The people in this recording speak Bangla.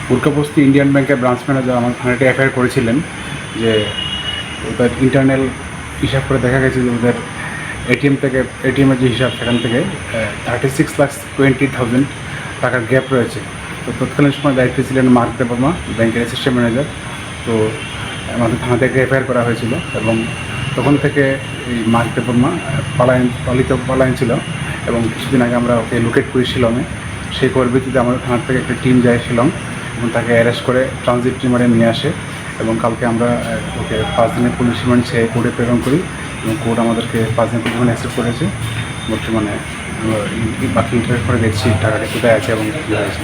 বুরকাবস্তি ইন্ডিয়ান ব্যাংকের ব্রাঞ্চ ম্যানেজার আমার থানাতে এফআইআর করেছিলেন যে ওদের ইন্টারনাল হিসাব করে দেখা গেছে যে ওদের এটিএমের যে হিসাব সেখান থেকে 36,20,000 টাকার গ্যাপ রয়েছে। তো তৎকালীন সময় দায়িত্বে ছিলেন মার্ক দেববর্মা, ব্যাংকের অ্যাসিস্ট্যান্ট ম্যানেজার। তো আমাদের থানা থেকে এফআইআর করা হয়েছিল এবং তখন থেকে এই মার্ক দেববর্মা পলায়ন ছিল এবং কিছুদিন আগে আমরা ওকে লোকেট করি শিলংয়ে। সেই পরিপ্রেক্ষিতে আমাদের থানার থেকে একটা টিম যায় শিলং এবং তাকে অ্যারেস্ট করে ট্রানজিট রিমান্ডে নিয়ে আসে এবং কালকে আমরা ওকে 5 দিনের পুলিশ রিমান্ড চেয়ে কোর্টে প্রেরণ করি এবং কোর্ট আমাদেরকে 5 দিনের পুলিশ রিমান্ড অ্যাকসেপ্ট করেছে। বর্তমানে বাকি ইন্টারভিউ করে দেখছি টাকাটা কোথায় আছে এবং কী হয়েছে।